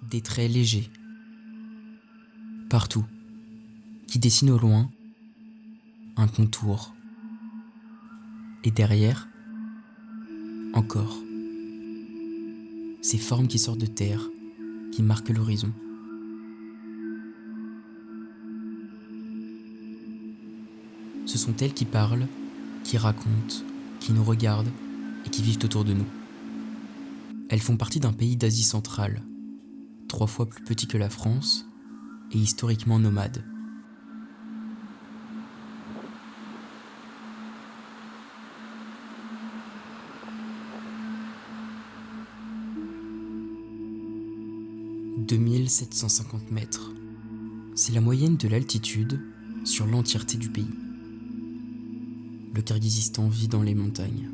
des traits légers, partout, qui dessinent au loin un contour. Et derrière, encore, ces formes qui sortent de terre, qui marquent l'horizon. Ce sont elles qui parlent, qui racontent, qui nous regardent et qui vivent autour de nous. Elles font partie d'un pays d'Asie centrale, 3 fois plus petit que la France et historiquement nomade. « 2750 mètres. C'est la moyenne de l'altitude sur l'entièreté du pays. Le Kirghizistan vit dans les montagnes.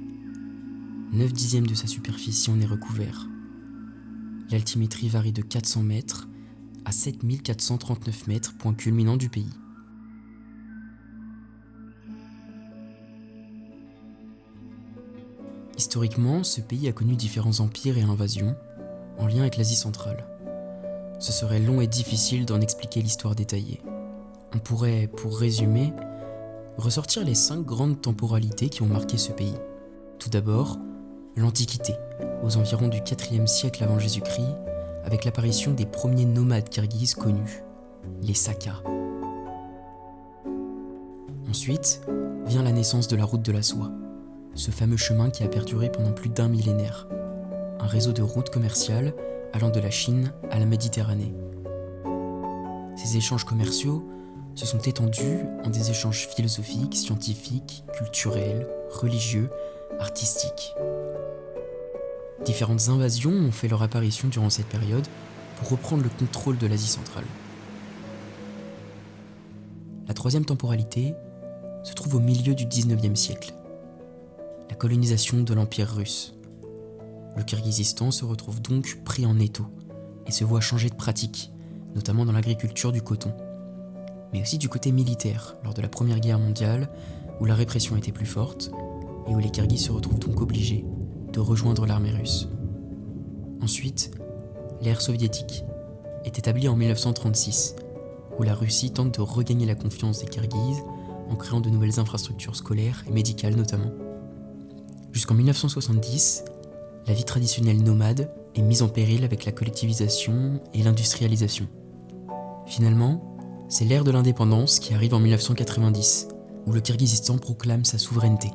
9/10 de sa superficie en est recouvert. L'altimétrie varie de 400 mètres à 7439 mètres, point culminant du pays. Historiquement, ce pays a connu différents empires et invasions en lien avec l'Asie centrale. Ce serait long et difficile d'en expliquer l'histoire détaillée. On pourrait, pour résumer, ressortir les 5 grandes temporalités qui ont marqué ce pays. Tout d'abord, l'Antiquité, aux environs du 4e siècle avant Jésus-Christ, avec l'apparition des premiers nomades kirghizes connus, les Sakas. Ensuite, vient la naissance de la route de la soie, ce fameux chemin qui a perduré pendant plus d'1 millénaire, un réseau de routes commerciales allant de la Chine à la Méditerranée. Ces échanges commerciaux se sont étendus en des échanges philosophiques, scientifiques, culturels, religieux, artistiques. Différentes invasions ont fait leur apparition durant cette période pour reprendre le contrôle de l'Asie centrale. La 3e temporalité se trouve au milieu du 19e siècle, la colonisation de l'Empire russe. Le Kirghizistan se retrouve donc pris en étau et se voit changer de pratique, notamment dans l'agriculture du coton, mais aussi du côté militaire lors de la Première Guerre mondiale où la répression était plus forte et où les Kirghizes se retrouvent donc obligés de rejoindre l'armée russe. Ensuite, l'ère soviétique est établie en 1936, où la Russie tente de regagner la confiance des Kirghizes en créant de nouvelles infrastructures scolaires et médicales notamment. Jusqu'en 1970, la vie traditionnelle nomade est mise en péril avec la collectivisation et l'industrialisation. Finalement, c'est l'ère de l'indépendance qui arrive en 1990, où le Kirghizistan proclame sa souveraineté.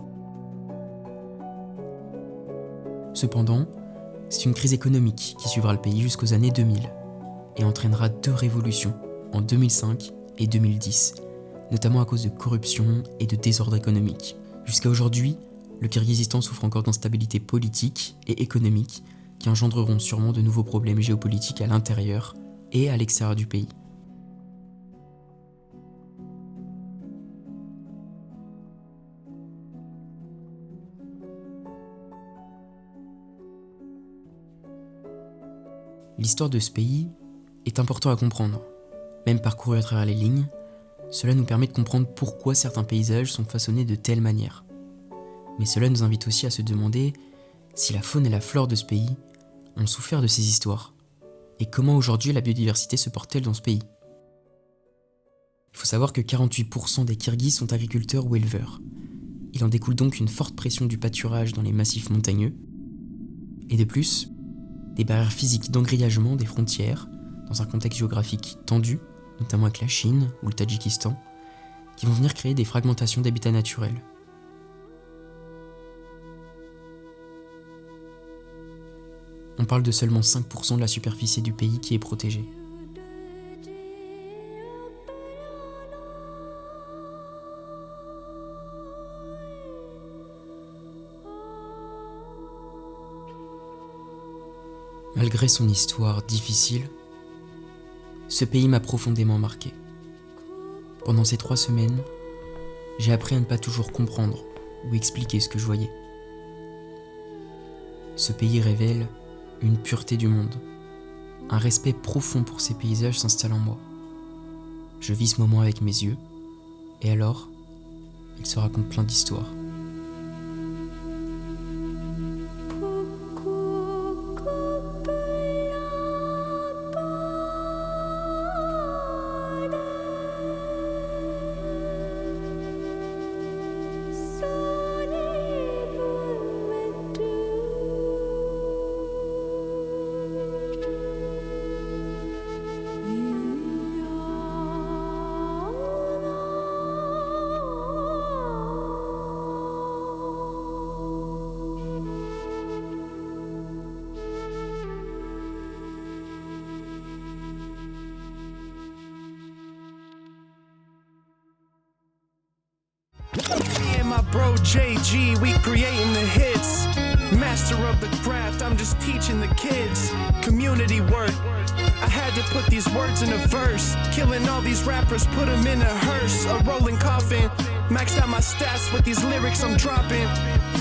Cependant, c'est une crise économique qui suivra le pays jusqu'aux années 2000 et entraînera 2 révolutions en 2005 et 2010, notamment à cause de corruption et de désordre économique. Jusqu'à aujourd'hui, le Kirghizistan souffre encore d'instabilité politique et économique qui engendreront sûrement de nouveaux problèmes géopolitiques à l'intérieur et à l'extérieur du pays. L'histoire de ce pays est importante à comprendre. Même parcourir à travers les lignes, cela nous permet de comprendre pourquoi certains paysages sont façonnés de telle manière. Mais cela nous invite aussi à se demander si la faune et la flore de ce pays ont souffert de ces histoires, et comment aujourd'hui la biodiversité se porte-t-elle dans ce pays. Il faut savoir que 48% des Kirghizes sont agriculteurs ou éleveurs. Il en découle donc une forte pression du pâturage dans les massifs montagneux, et de plus, des barrières physiques d'engrillagement des frontières, dans un contexte géographique tendu, notamment avec la Chine ou le Tadjikistan, qui vont venir créer des fragmentations d'habitats naturels. On parle de seulement 5% de la superficie du pays qui est protégée. Malgré son histoire difficile, ce pays m'a profondément marqué. Pendant ces 3 semaines, j'ai appris à ne pas toujours comprendre ou expliquer ce que je voyais. Ce pays révèle une pureté du monde. Un respect profond pour ces paysages s'installe en moi. Je vis ce moment avec mes yeux, et alors, il se raconte plein d'histoires. bro JG, we creating the hits. Master of the craft, I'm just teaching the kids. Community work, I had to put these words in a verse. Killing all these rappers, put them in a hearse. A rolling coffin, maxed out my stats with these lyrics I'm dropping.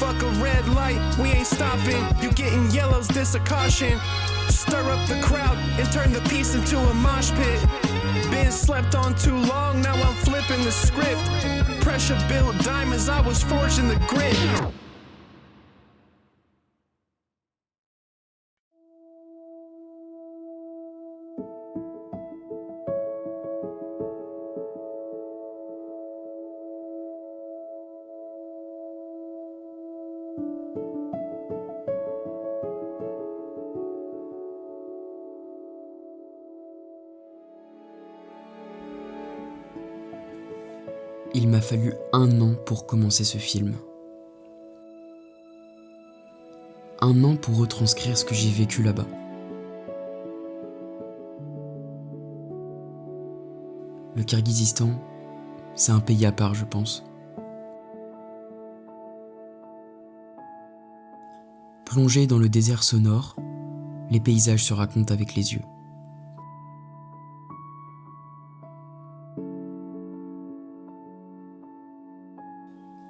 Fuck a red light, we ain't stopping. You getting yellows, this a caution. Stir up the crowd and turn the piece into a mosh pit. Been slept on too long, now I'm flipping the script. Pressure built diamonds, I was forged in the grit. Il m'a fallu 1 an pour commencer ce film. 1 an pour retranscrire ce que j'ai vécu là-bas. Le Kirghizistan, c'est un pays à part, je pense. Plongé dans le désert sonore, les paysages se racontent avec les yeux.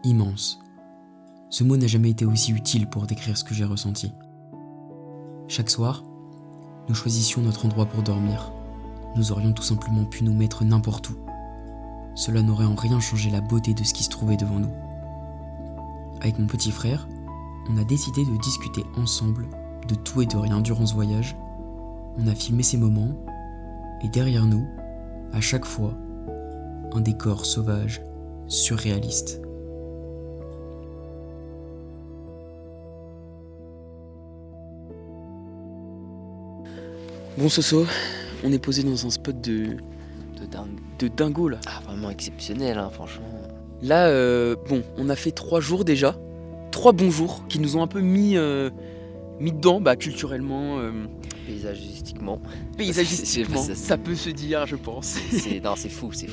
Immense. Ce mot n'a jamais été aussi utile pour décrire ce que j'ai ressenti. Chaque soir, nous choisissions notre endroit pour dormir. Nous aurions tout simplement pu nous mettre n'importe où. Cela n'aurait en rien changé la beauté de ce qui se trouvait devant nous. Avec mon petit frère, on a décidé de discuter ensemble de tout et de rien durant ce voyage. On a filmé ces moments, et derrière nous, à chaque fois, un décor sauvage, surréaliste. Bon Soso, on est posé dans un spot de dingo là. Ah, vraiment exceptionnel, hein, franchement. Là, bon, on a fait 3 jours déjà. 3 bons jours qui nous ont un peu mis dedans, culturellement. Paysagistiquement. Paysagistiquement, C'est- ça peut se dire, je pense. Non, c'est fou. C'est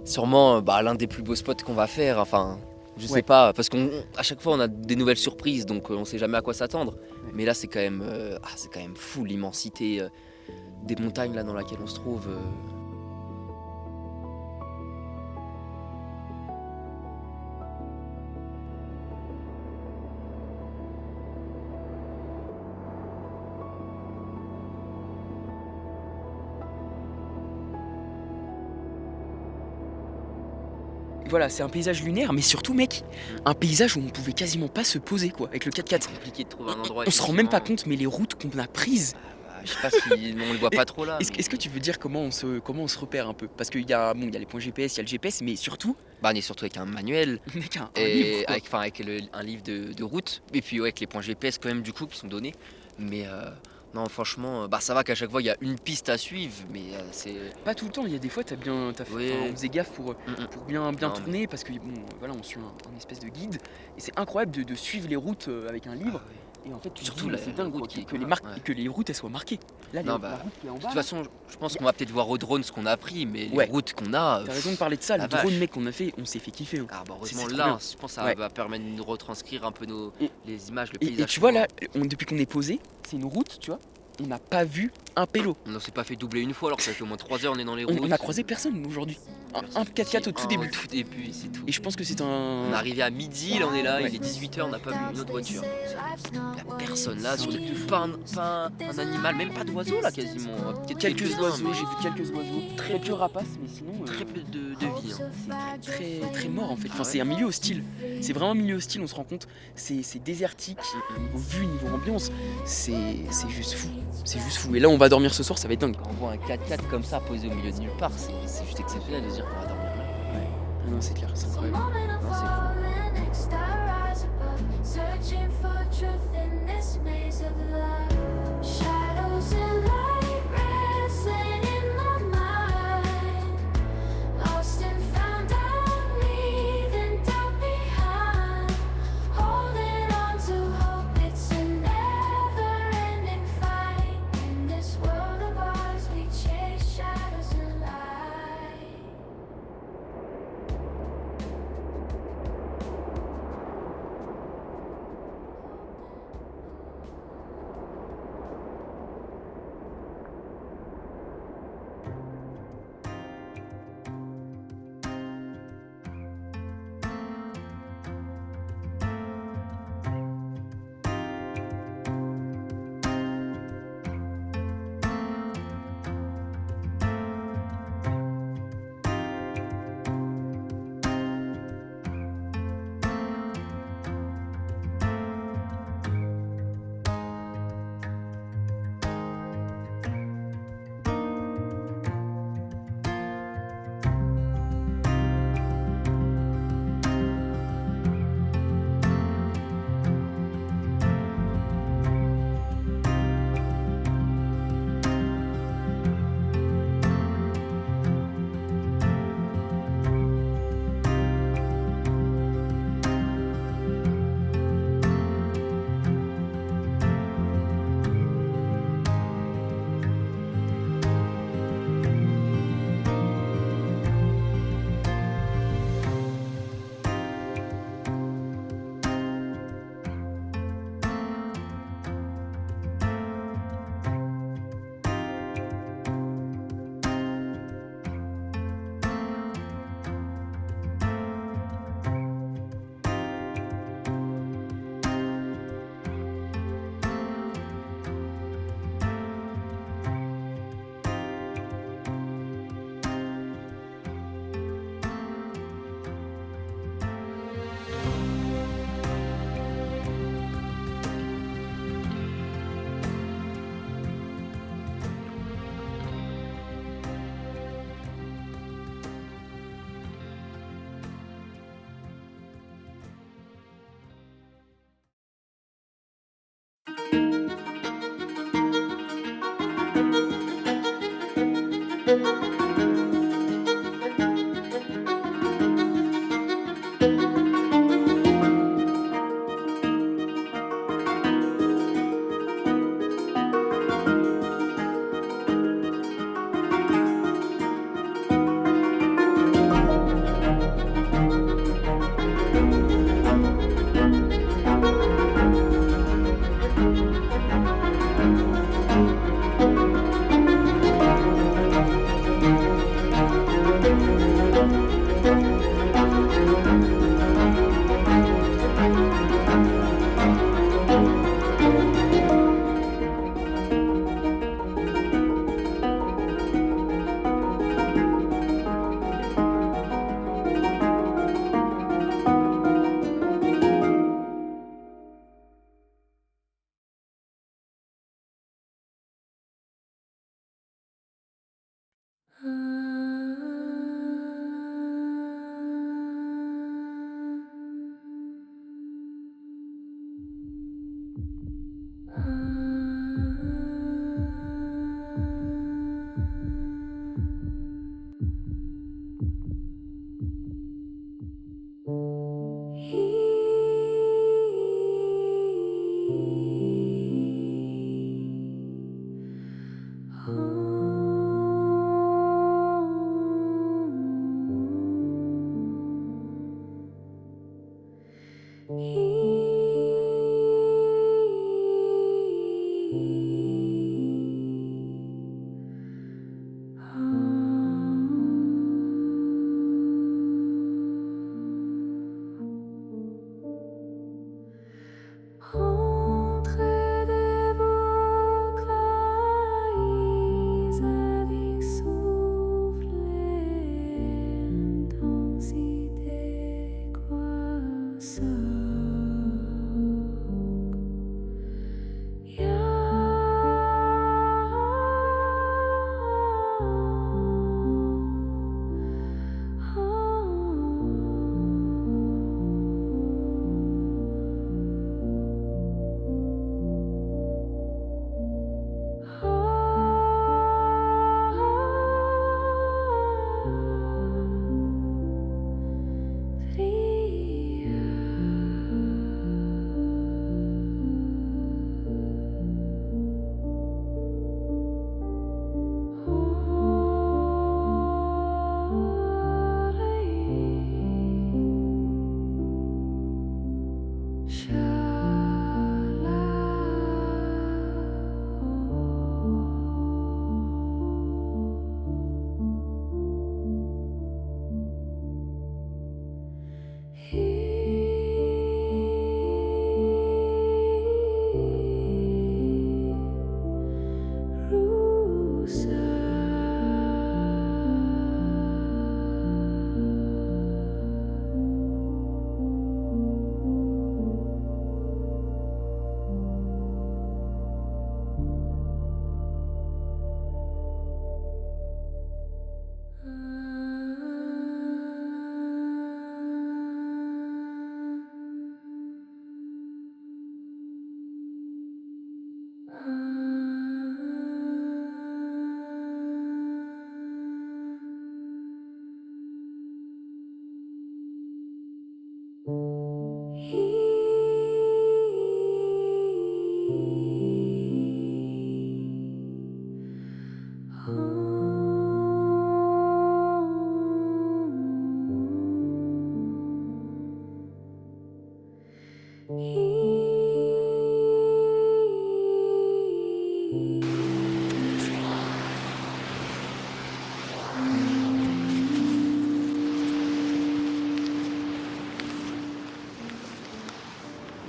sûrement l'un des plus beaux spots qu'on va faire. Enfin, je sais Ouais. pas, parce qu'à chaque fois on a des nouvelles surprises, donc on sait jamais à quoi s'attendre. Ouais. Mais là, c'est quand même fou l'immensité des montagnes là dans laquelle on se trouve. Voilà, c'est un paysage lunaire, mais surtout, mec, un paysage où on pouvait quasiment pas se poser, quoi, avec le 4x4. C'est compliqué de trouver un endroit. On se rend même pas effectivement. compte, mais les routes qu'on a prises. Je sais pas si on le voit pas trop là. Est-ce que tu veux dire comment on se repère un peu? Parce qu'il y a les points GPS, il y a le GPS, mais surtout, On est surtout avec un manuel. mec, un Et livre, quoi. avec un livre de route, et puis avec les points GPS quand même du coup qui sont donnés. Mais non, franchement, ça va qu'à chaque fois il y a une piste à suivre, mais c'est. Pas tout le temps, il y a des fois, Oui. on faisait gaffe pour bien Non, tourner, parce que voilà, on suit un espèce de guide, et c'est incroyable de suivre les routes avec un livre. Et en fait, tu te Surtout dis, la- c'est dingue la quoi, route qui est que les comme- marques, ouais. que les routes elles soient marquées. Là, Non, la route qui est en De bas. toute façon, je pense qu'on va peut-être voir au drone ce qu'on a appris, mais les Ouais. routes qu'on a. T'as raison de parler de ça, la le drone vache. mec qu'on a fait, on s'est fait kiffer. Heureusement c'est trop là, bien. je pense que ça Ouais. va permettre de retranscrire un peu Et- les images, le Et paysage. tu vois là, depuis qu'on est posé, c'est une route, tu vois, on n'a pas vu un pélo. On ne s'est pas fait doubler une fois alors que ça fait au moins 3 heures on est dans les routes. On a croisé personne aujourd'hui. Un 4x4 au tout début. Au tout début, c'est tout. Et je pense que c'est On est un. arrivé à midi, là on est là, Ouais. il est 18h, on n'a pas vu une autre voiture. Il n'y a personne là, sur pas un animal, même pas d'oiseaux là quasiment. Peut-être Quelques quelques-uns, oiseaux, mais j'ai vu quelques oiseaux, très peu rapaces, mais sinon très peu de vie. Hein. très très mort en fait. Enfin, Ah ouais. c'est un milieu hostile. C'est vraiment un milieu hostile, on se rend compte. C'est désertique, niveau vue, niveau ambiance. C'est juste fou. C'est juste fou. Et là, on va dormir ce soir, ça va être dingue. Quand on voit un 4x4 comme ça posé au milieu de nulle part, c'est juste exceptionnel de se dire qu'on va dormir là. Ah non, c'est clair, c'est incroyable. Non, c'est fou.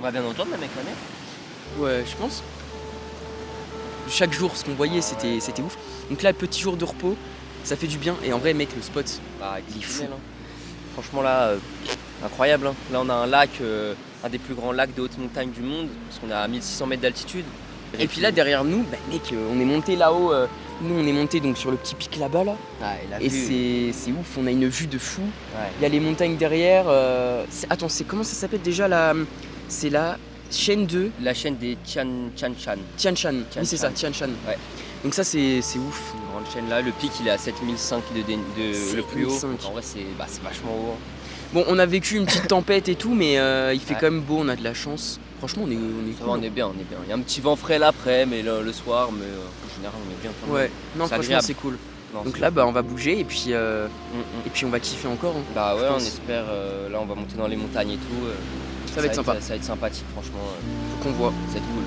On va bien entendre la mec la mer. Ouais, je pense. Chaque jour, ce qu'on voyait, c'était ouf. Donc là, petit jour de repos, ça fait du bien. Et en vrai, mec, le spot, il est fou. Hein. Franchement, là, incroyable. Hein. Là, on a un lac, un des plus grands lacs de haute montagne du monde, parce qu'on est à 1600 mètres d'altitude. Et puis là, derrière nous, mec, on est monté là-haut. Nous, on est monté donc sur le petit pic là-bas, là. Ouais, et c'est ouf, on a une vue de fou. Ouais. Il y a les montagnes derrière. Attends, comment ça s'appelle déjà là? C'est la chaîne de... La chaîne des Tian Shan. Tian Shan, oui c'est ça, Tian Shan. Ouais. Donc ça c'est ouf. Une grande chaîne là. Le pic il est à 7005 le plus haut. 7005. Donc, en vrai c'est vachement haut. Bon, on a vécu une petite tempête et tout, mais il fait quand même beau, on a de la chance. Franchement, on est Ça cool. va, on est bien. Il y a un petit vent frais là après, mais le soir, mais en général on est bien. Quand même. Ouais, non, C'est franchement, agréable. c'est cool. Non, Donc c'est- là, bah, on va bouger et puis Mm. on va kiffer encore. Hein. Bah ouais, je on pense. espère. Là on va monter dans les montagnes et tout. Ça va être sympa. Ça va être sympathique, franchement. Faut qu'on voit. C'est cool.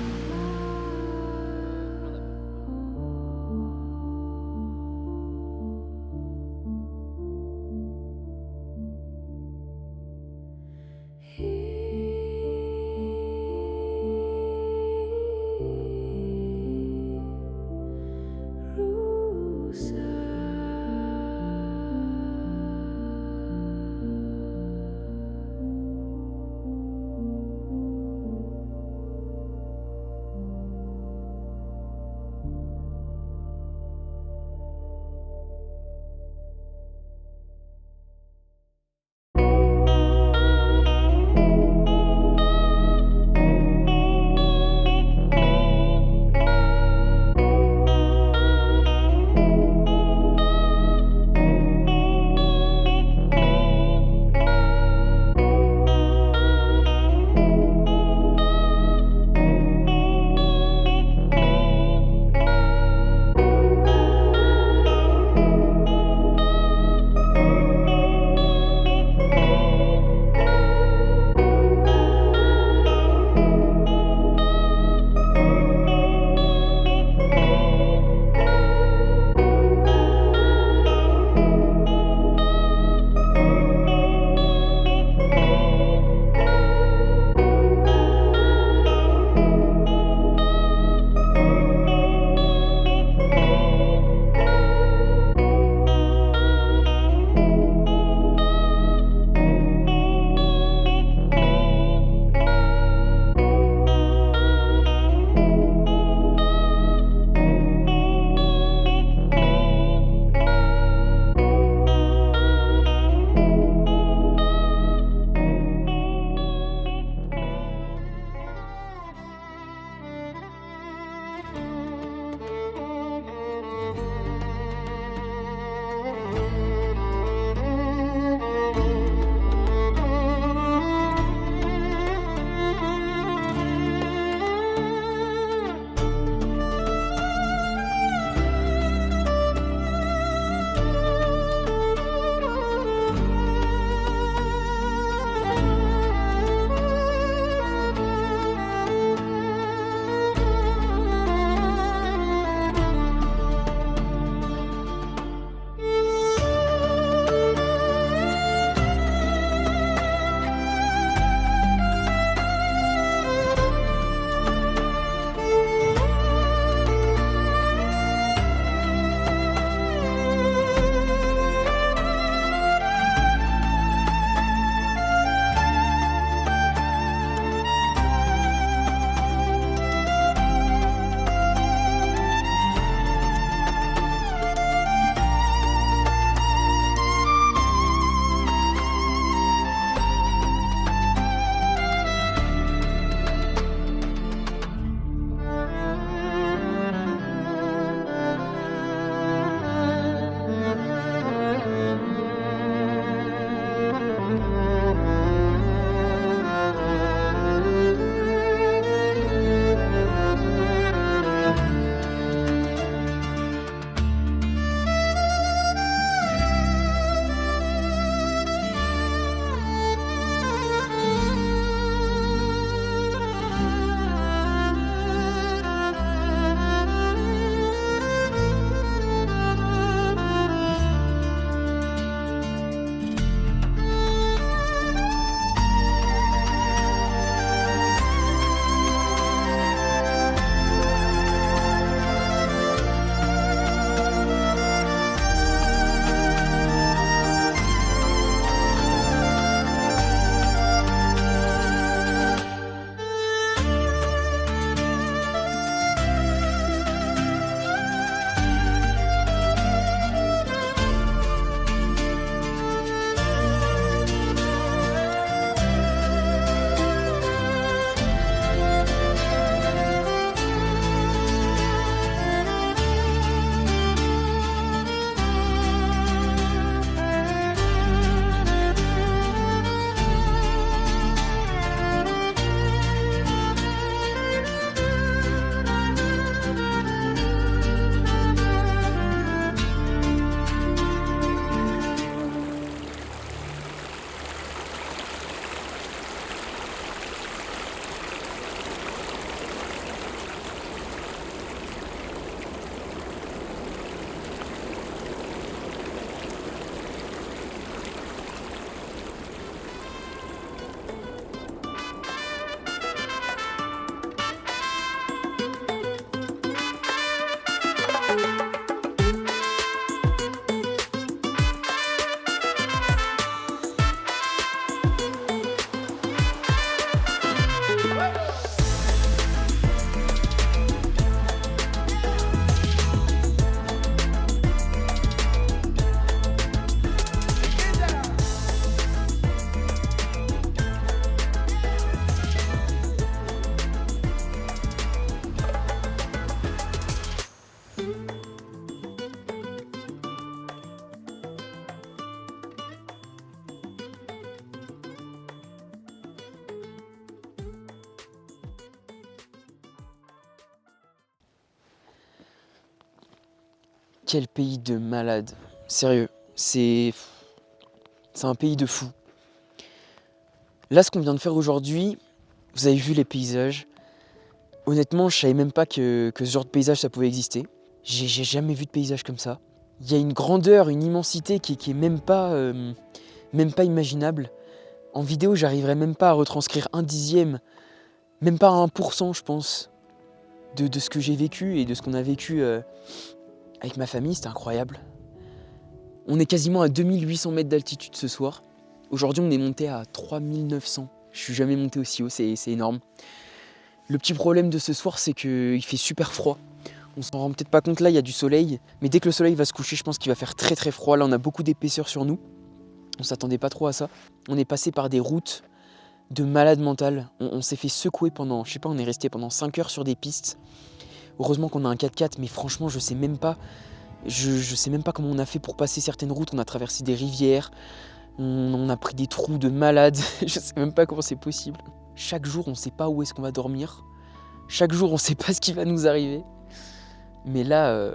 Quel pays de malade. Sérieux, c'est un pays de fou. Là, ce qu'on vient de faire aujourd'hui, vous avez vu les paysages. Honnêtement, je savais même pas que ce genre de paysage, ça pouvait exister. J'ai jamais vu de paysage comme ça. Il y a une grandeur, une immensité qui est même pas imaginable. En vidéo, j'arriverais même pas à retranscrire 1/10, même pas 1%, je pense, de ce que j'ai vécu et de ce qu'on a vécu avec ma famille. C'était incroyable. On est quasiment à 2800 mètres d'altitude ce soir. Aujourd'hui, on est monté à 3900. Je suis jamais monté aussi haut, c'est énorme. Le petit problème de ce soir, c'est qu'il fait super froid. On s'en rend peut-être pas compte, là, il y a du soleil. Mais dès que le soleil va se coucher, je pense qu'il va faire très très froid. Là, on a beaucoup d'épaisseur sur nous. On s'attendait pas trop à ça. On est passé par des routes de malade mental. On s'est fait secouer pendant, je sais pas, on est resté pendant 5 heures sur des pistes. Heureusement qu'on a un 4x4, mais franchement, je sais même pas. Je sais même pas comment on a fait pour passer certaines routes. On a traversé des rivières. On a pris des trous de malade. Je sais même pas comment c'est possible. Chaque jour, on sait pas où est-ce qu'on va dormir. Chaque jour, on sait pas ce qui va nous arriver. Mais là,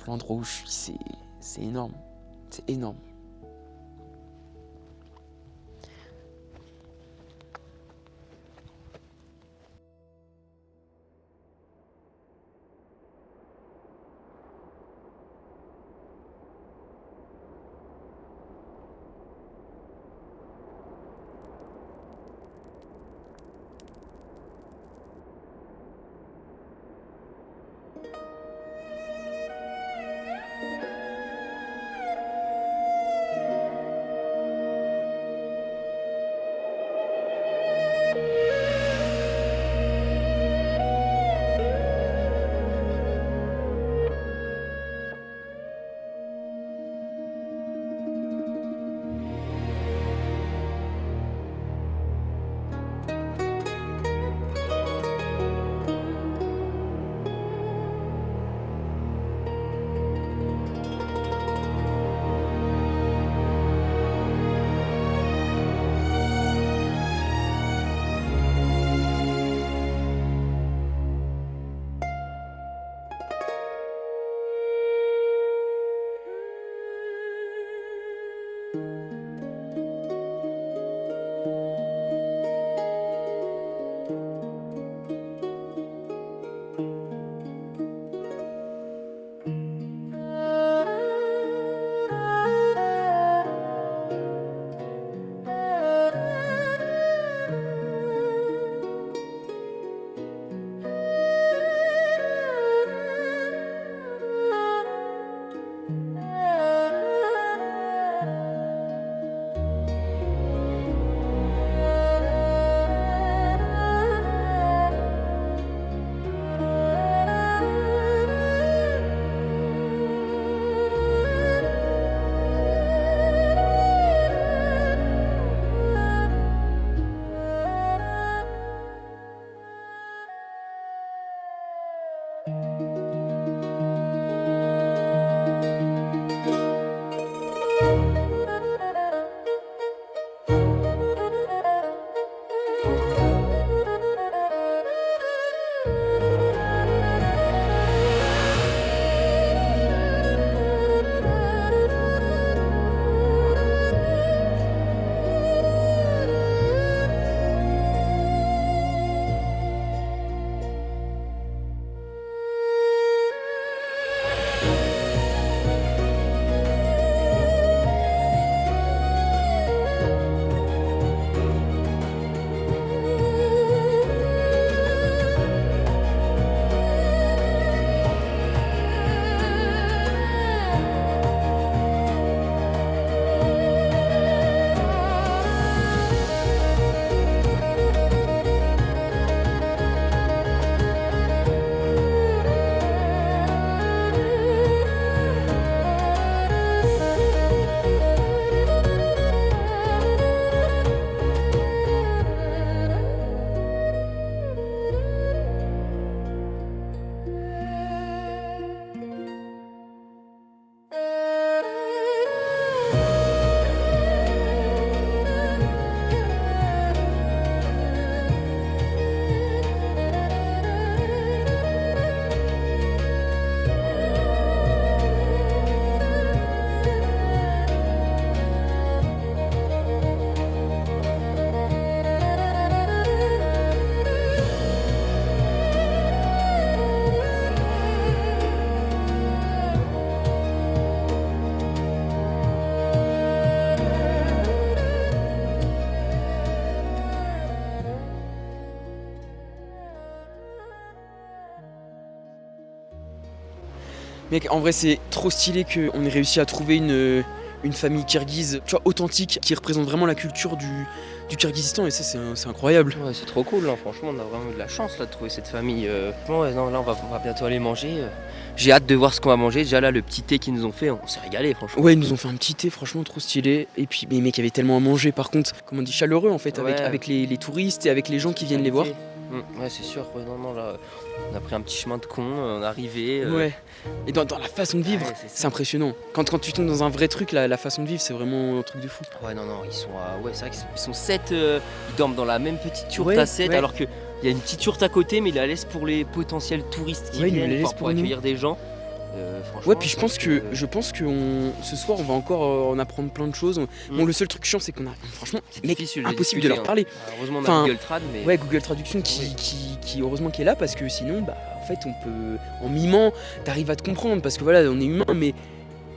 l'endroit où je suis, c'est énorme. C'est énorme. Mec, en vrai, c'est trop stylé qu'on ait réussi à trouver une famille kirghize, tu vois, authentique, qui représente vraiment la culture du Kirghizistan, et ça, c'est incroyable. Ouais, c'est trop cool, hein. Franchement, on a vraiment eu de la chance là, de trouver cette famille. Bon, ouais, non, là, on va bientôt aller manger. J'ai hâte de voir ce qu'on va manger. Déjà là, le petit thé qu'ils nous ont fait, on s'est régalé, franchement. Ouais, ils nous ont fait un petit thé, franchement, trop stylé. Et puis, mais mec, il y avait tellement à manger, par contre, comme on dit, chaleureux, en fait, Ouais. avec les touristes et avec les gens qui viennent les voir. Ouais, c'est sûr. Ouais, non, là, on a pris un petit chemin de con, on est arrivé. Ouais. Et dans la façon de vivre, Ouais, c'est ça. c'est impressionnant. Quand tu tombes dans un vrai truc, la façon de vivre, c'est vraiment un truc de fou. Ouais, non, ils sont ouais, c'est vrai qu'ils sont 7, ils dorment dans la même petite yourte Ouais, à 7, ouais. alors qu'il y a une petite yourte à côté, mais ils la laissent pour les potentiels touristes qui Ouais, ils nous viennent, la laissent pour pour nous. accueillir des gens. Franchement, Ouais, puis je pense que ce soir, on va encore en apprendre plein de choses. Bon, le seul truc chiant, c'est qu'on a, franchement, c'est mec, difficile impossible discuter, de leur hein. parler. Heureusement, on a Enfin, Google Trad, mais. Ouais, Google Traduction qui heureusement qui est là, parce que sinon, bah, en fait, on peut, en mimant, t'arrives à te comprendre, parce que voilà, on est humain, mais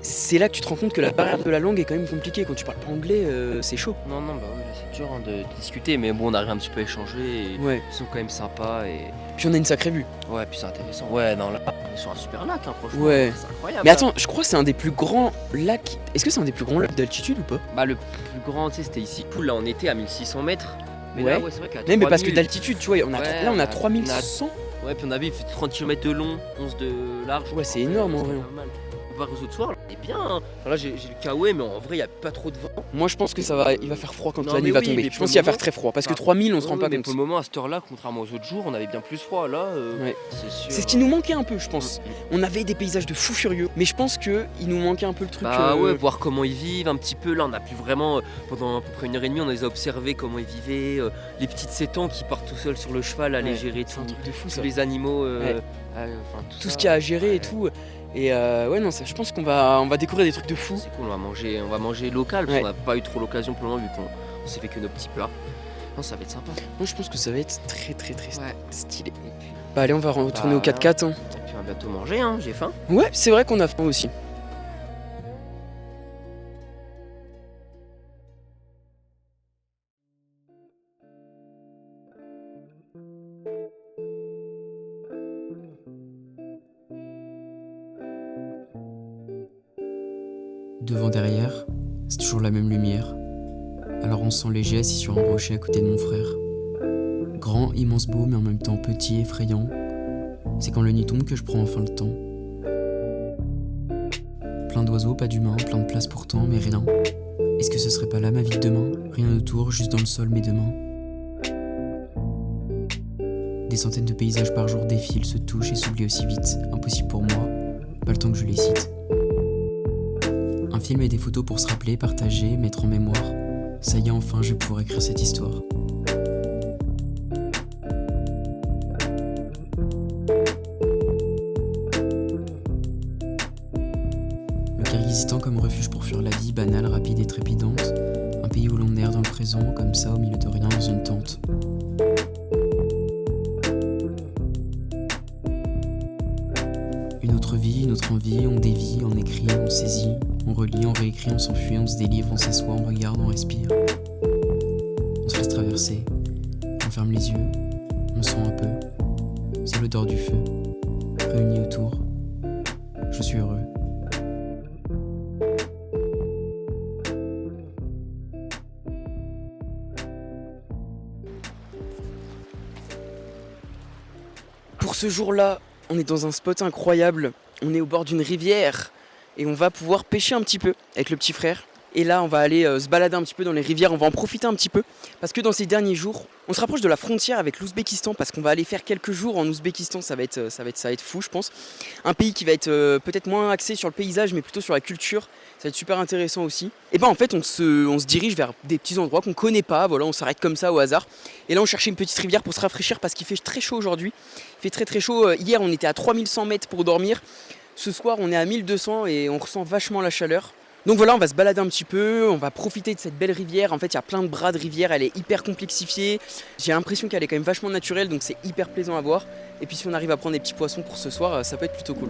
c'est là que tu te rends compte que la barrière de la langue est quand même compliquée. Quand tu parles pas anglais, c'est chaud. Non, bah oui, là c'est dur, hein, de discuter, mais bon, on arrive un petit peu à échanger, et Ouais. ils sont quand même sympas, et. Puis on a une sacrée vue. Ouais, puis c'est intéressant. Ouais, non, là, on est sur un super lac, hein, franchement. Ouais. C'est incroyable. Mais là. attends, je crois que c'est un des plus grands lacs. Est-ce que c'est un des plus grands lacs d'altitude ou pas? Bah, le plus grand, tu sais, c'était ici. Cool, là, on était à 1600 mètres. Mais Ouais. là, c'est vrai qu'à Mais parce que 3000, d'altitude, tu vois, là on a Ouais, 3100. Ouais, puis on avait fait 30 km de long, 11 de large. Ouais, c'est énorme, en c'était vrai. pas mal. On va au réseau de soir, là, on est bien. Hein. Enfin, là, j'ai le kawaii, mais en vrai, il n'y a pas trop de vent. Moi je pense que il va faire froid quand Non, la nuit mais va oui, tomber. mais Je pour pense le qu'il va faire moment- très froid parce que Ah, 3000 on se rend Oui, pas mais compte. pour le moment, à cette heure-là, contrairement aux autres jours, on avait bien plus froid. Là, Ouais. c'est sûr. C'est ce qui nous manquait un peu, je pense. On avait des paysages de fous furieux, mais je pense que il nous manquait un peu le truc. Bah ouais, voir comment ils vivent un petit peu. Là, on a pu vraiment, pendant à peu près 1h30, on les a observés, comment ils vivaient. Les petites sétans qui partent tout seuls sur le cheval, aller Ouais, gérer c'est un truc de fou tous ça. les animaux. Ouais. Enfin, Tout ça. ce qu'il y a à gérer et Ouais. tout. Et ouais, non, ça, je pense qu'on va découvrir des trucs de fou. C'est cool, on va manger local, parce Ouais. qu'on n'a pas eu trop l'occasion pour le moment, vu qu'on s'est fait que nos petits plats. Non, ça va être sympa. Moi je pense que ça va être très Ouais. stylé. Et puis, Bah allez, on va retourner au Bah, 4x4. Hein. on va bientôt manger, hein, j'ai faim. Ouais, c'est vrai qu'on a faim aussi. Devant derrière, c'est toujours la même lumière. Alors on se sent léger assis sur un rocher à côté de mon frère. Grand, immense beau, mais en même temps petit, effrayant. C'est quand le nid tombe que je prends enfin le temps. Plein d'oiseaux, pas d'humains, plein de place pourtant, mais rien. Est-ce que ce serait pas là ma vie de demain? Rien autour, juste dans le sol, mes deux mains. Des centaines de paysages par jour défilent, se touchent et s'oublient aussi vite. Impossible pour moi, pas le temps que je les cite. Un film et des photos pour se rappeler, partager, mettre en mémoire. Ça y est, enfin, je vais pouvoir écrire cette histoire. Le Kirghizistan comme refuge pour fuir la vie banale, rapide et trépidante. Un pays où l'on erre dans le présent, comme ça, au milieu de rien, dans une tente. Une autre vie, une autre envie, on dévie, on écrit, on saisit, on relit, on réécrit, on s'enfuit, on se délivre, on s'assoit, on regarde, on respire. On se laisse traverser, on ferme les yeux, on sent un peu. C'est l'odeur du feu, réunis autour. Je suis heureux. Pour ce jour-là, on est dans un spot incroyable. On est au bord d'une rivière et on va pouvoir pêcher un petit peu avec le petit frère. Et là, on va aller se balader un petit peu dans les rivières, on va en profiter un petit peu. Parce que dans ces derniers jours, on se rapproche de la frontière avec l'Ouzbékistan parce qu'on va aller faire quelques jours en Ouzbékistan, ça va être fou, je pense. Un pays qui va être peut-être moins axé sur le paysage, mais plutôt sur la culture. Ça va être super intéressant aussi. Et ben en fait, on se dirige vers des petits endroits qu'on connaît pas, voilà, on s'arrête comme ça au hasard. Et là, on cherchait une petite rivière pour se rafraîchir parce qu'il fait très chaud aujourd'hui. Il fait très très chaud. Hier, on était à 3100 mètres pour dormir. Ce soir, on est à 1200 et on ressent vachement la chaleur. Donc voilà, on va se balader un petit peu, on va profiter de cette belle rivière. En fait, il y a plein de bras de rivière, elle est hyper complexifiée. J'ai l'impression qu'elle est quand même vachement naturelle, donc c'est hyper plaisant à voir. Et puis si on arrive à prendre des petits poissons pour ce soir, ça peut être plutôt cool.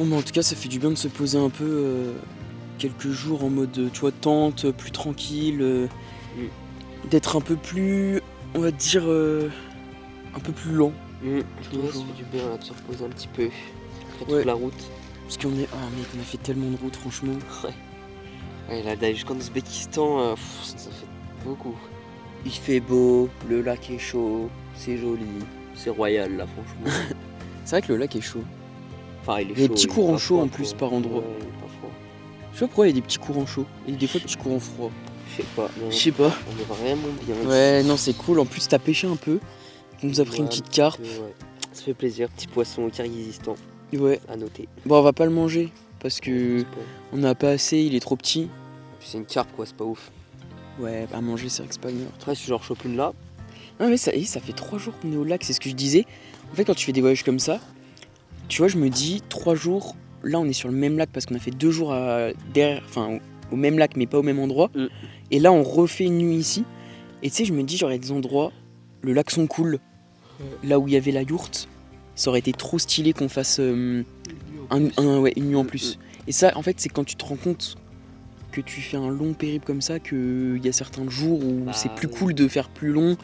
Bon, bah, en tout cas, ça fait du bien de se poser un peu quelques jours en mode, tu vois, tente, plus tranquille, d'être un peu plus, on va dire, un peu plus lent. Ouais, ça fait du bien là, de se reposer un petit peu après Ouais. toute la route. Parce qu'on est. Ah, mec, on a fait tellement de route, franchement. Ouais, là d'aller jusqu'en Ouzbékistan, ça fait beaucoup. Il fait beau, le lac est chaud, c'est joli, c'est royal là franchement. C'est vrai que le lac est chaud. Enfin, il est Il y a des chaud, petits il est courants pas chauds froid, en plus quoi. par endroit. Ouais, il est pas froid. Je sais pas pourquoi il y a des petits courants chauds et des fois des petits courants froids. Je sais pas, mais Je sais pas. on est vraiment bien. Ouais, ici. non, c'est cool. En plus, t'as pêché un peu. On nous a pris une Ouais, petite un petit carpe. peu, ouais. Ça fait plaisir, petit poisson au Kirghizistan Ouais. à noter. Bon, on va pas le manger parce que C'est pas- on n'a pas assez, il est trop petit. Puis c'est une carpe quoi, c'est pas ouf. Ouais, à manger, c'est vrai que c'est pas le meilleur. Après, si j'en chope une là, Non, mais ça fait 3 jours qu'on est au lac, c'est ce que je disais. En fait, quand tu fais des voyages comme ça, tu vois, je me dis 3 jours. Là, on est sur le même lac parce qu'on a fait 2 jours derrière, enfin, au même lac, mais pas au même endroit. Mm. Et là, on refait une nuit ici. Et tu sais, je me dis, genre, il y a des endroits, le lac sont cool. Là où il y avait la yourte, ça aurait été trop stylé qu'on fasse une nuit en plus. Et ça, en fait, c'est quand tu te rends compte que tu fais un long périple comme ça, qu'il y a certains jours où Bah, c'est plus oui. cool de faire plus long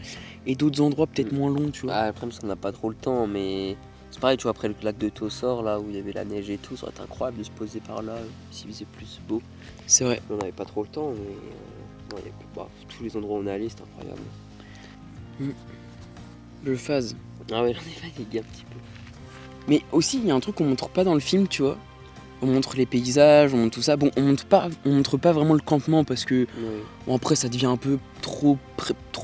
et d'autres endroits peut-être moins longs, tu vois. bah, après parce qu'on n'a pas trop le temps, mais c'est pareil, tu vois, après le lac de Tossor là où il y avait la neige et tout, ça aurait été incroyable de se poser par là s'il faisait plus beau. C'est vrai. On n'avait pas trop le temps, mais non, il y a plus... tous les endroits où on est allé, c'était incroyable. Le phase. Ah ouais, j'en ai fatigué un petit peu. Mais aussi, il y a un truc qu'on montre pas dans le film, tu vois. On montre les paysages, on montre tout ça. Bon, on montre pas vraiment le campement parce que Ouais. bon, après ça devient un peu trop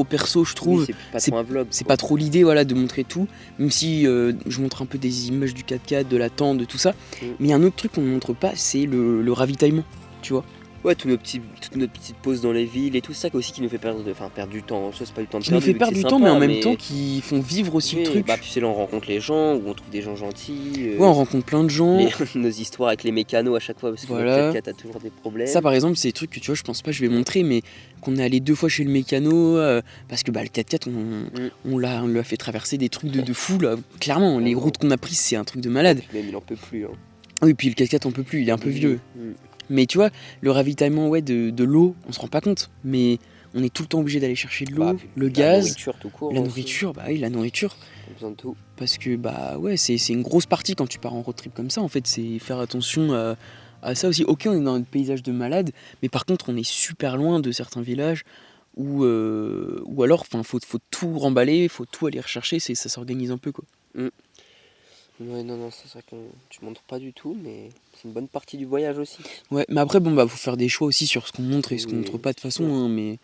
perso, je trouve. Oui, c'est pas c'est- trop un vlog. C'est quoi. pas trop l'idée, voilà, de montrer tout. Même si je montre un peu des images du 4x4, de la tente, de tout ça. Mm. Mais il y a un autre truc qu'on ne montre pas, c'est le ravitaillement, tu vois. Ouais, toutes nos petites pauses dans les villes et tout ça aussi qui nous fait perdre du temps. Ça, c'est pas du temps de Qui nous fait vu que perdre c'est du temps, mais sympa, en même temps qui font vivre aussi Oui, le truc. Bah, puis c'est là on rencontre les gens, où on trouve des gens gentils. Ouais, on rencontre plein de gens. nos histoires avec les mécanos à chaque fois, parce que Voilà. le 4x4 a toujours des problèmes. Ça, par exemple, c'est des trucs que tu vois, je pense pas, je vais montrer, mais qu'on est allé 2 fois chez le mécano, parce que bah, le 4x4, on lui a fait traverser des trucs de fou, là. Clairement, les Ouais. routes qu'on a prises, c'est un truc de malade. Même il en peut plus. Hein. Oui, puis le 4x4, on peut plus, il est un peu vieux. Mm. Mais tu vois, le ravitaillement ouais, de l'eau, on se rend pas compte, mais on est tout le temps obligé d'aller chercher de l'eau, Bah, puis le la gaz, nourriture tout court. la aussi. nourriture, bah oui, la nourriture. On a besoin de tout. Parce que bah ouais, c'est une grosse partie quand tu pars en road trip comme ça, en fait, c'est faire attention à ça aussi. Ok, on est dans un paysage de malade, mais par contre, on est super loin de certains villages où alors, faut tout remballer, faut tout aller rechercher, ça s'organise un peu quoi. Ouais, non, c'est vrai que tu montres pas du tout, mais c'est une bonne partie du voyage aussi. Ouais, mais après, bon, bah, faut faire des choix aussi sur ce qu'on montre et ce qu'on Oui, montre pas de toute c'est façon, sûr. hein, mais.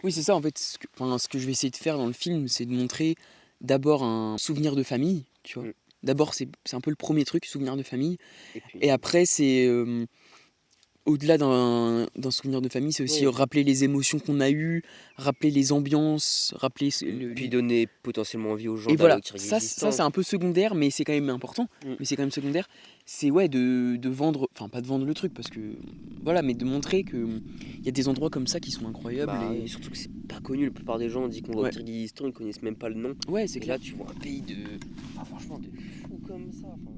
Oui, c'est ça en fait. Ce que je vais essayer de faire dans le film, c'est de montrer d'abord un souvenir de famille, tu vois. Mm. D'abord, c'est un peu le premier truc, souvenir de famille. Et puis, Et après, c'est au-delà d'un souvenir de famille, c'est aussi Oui. rappeler les émotions qu'on a eues, rappeler les ambiances, rappeler puis donner potentiellement envie aux gens et d'aller voilà, au ça Kirghizistan. c'est un peu secondaire, mais c'est quand même important. Mm. Mais c'est quand même secondaire. C'est ouais de vendre, enfin pas de vendre le truc parce que voilà, mais de montrer que il y a des endroits comme ça qui sont incroyables. Bah, et... et surtout que c'est pas connu, la plupart des gens disent qu'on va Ouais. au Kirghizistan, ils connaissent même pas le nom. Ouais, c'est Et clair. là, tu vois un pays de. Enfin, franchement, de fou comme ça. Enfin,